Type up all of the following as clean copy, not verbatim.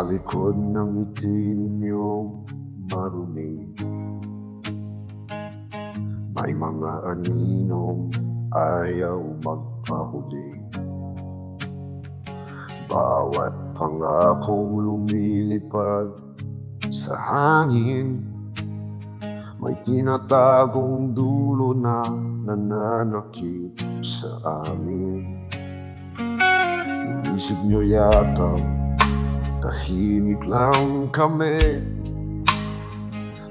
Sa likod ng ngiti ninyong marumi, may mga aninong ayaw magpahuli. Bawat pangakong lumilipad sa hangin, may tinatagong dulo na nananakit sa amin. Isip nyo yata tahimik lang kami,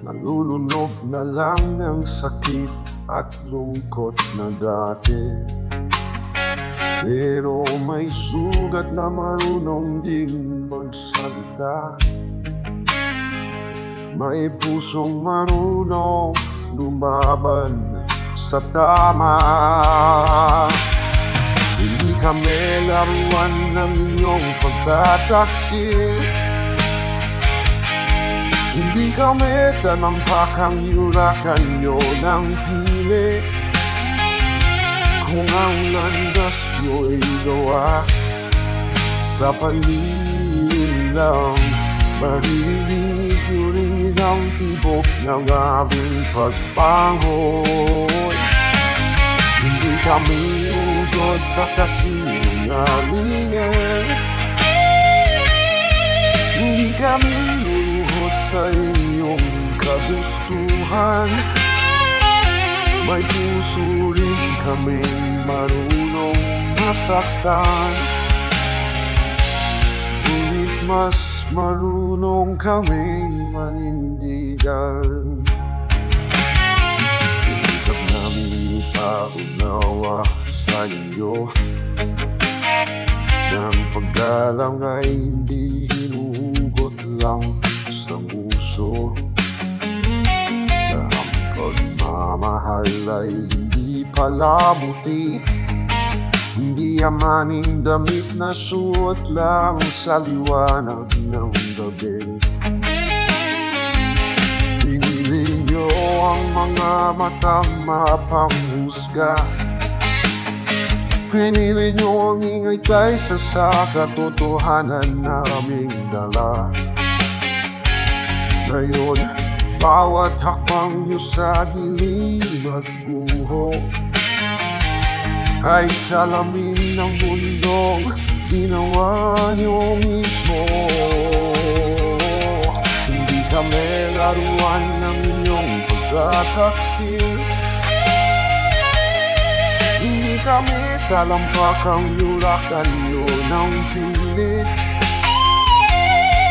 nalulunod na lang ng sakit at lungkot na dati. Pero may sugat na marunong ding magsalita, may pusong marunong lumaban sa tama. Hindi kami laruan ng iyong pagtataksil, hindi kami tanampakang yurakan nyo ng pilit. Kung ang landas nyo'y gawa sa paligid lang, maririnig nyo rin ang tibok ng aming pagbangon. Hindi kami ugod sa kasinungalingan, hindi kami luluhod sa iyong kagustuhan. May puso rin kami marunong masaktan, ngunit mas marunong kami manindigan. Sinikap namin ipaunawa sa inyo ng paggalang ay hindi hinuhugot lang sa puso, na ang pagmamahal ay hindi palamuti, hindi amaning damit na suot lang sa liwanag ng gabi. Pinili nyo ang mga matang mapanghusga, pinili nyo ang ingay kaysa sa katotohanan na aming dala. Ngayon, bawat hakbang nyo sa dilim at guho ay salamin ng mundong ginawa nyo mismo. Hindi kami laruan ng inyong pagtataksil, hindi kami talampakang yurakan nyo ng pilit.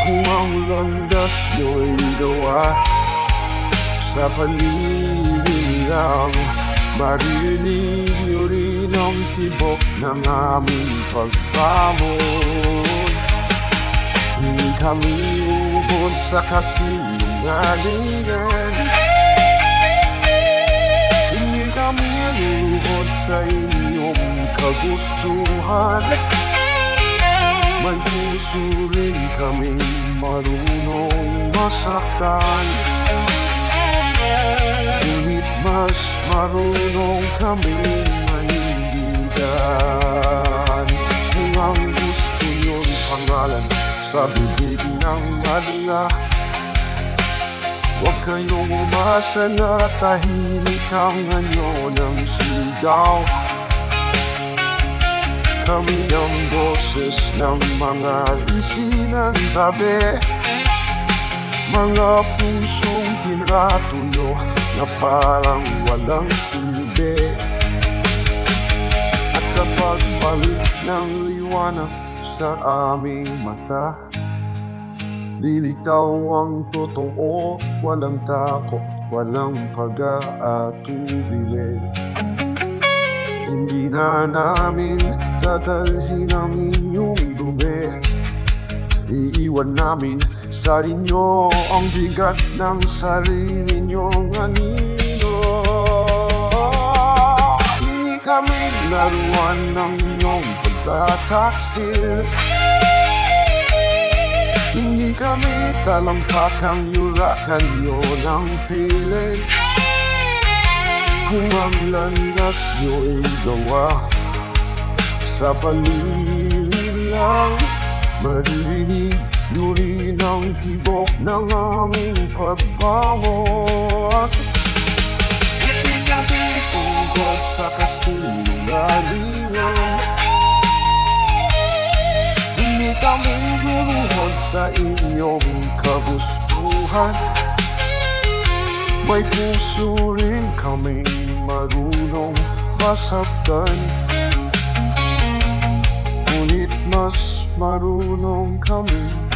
Kung ang landas nyo'y gawa sa paligid lang, maririnig nyo rin ang tibok ng aming pagbangon. Hindi kami ugod sa kasinungalingan, hindi kami luluhod sa inyong kagustuhan. May puso rin kaming marunong masaktan, ngunit mas marunong kami manindigan. Kung ang gusto nyo'y pangalan sa bibig ng madla, huwag kayong umasa na tahimik ang anyo ng sigaw. Kami ang boses ng mga isinang tabi, mga pusong tinratulo na parang walang silbi. At sa pagbalik ng liwanag sa aming mata, lilitaw ang totoo, walang takot, walang pag-aatubili. Hindi na namin dadalhin ang inyong dumi, iiwan namin sa inyo ang bigat ng sarili nyong anino. Hindi kami laruan ng inyong pagtataksil, hindi kami talampakang yurakan nyo ng pilit. Kung ang landas nyo'y gawa sa paligid lang, maririnig nyo rin ang tibok ng aming pagbago at hindi natin tungkol sa kasinungalingan. Hindi kami luluhod sa inyong kagustuhan. May puso rin kaming marunong masaktan, ngunit mas marunong kami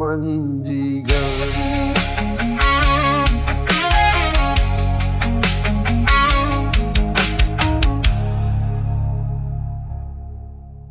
mandigan.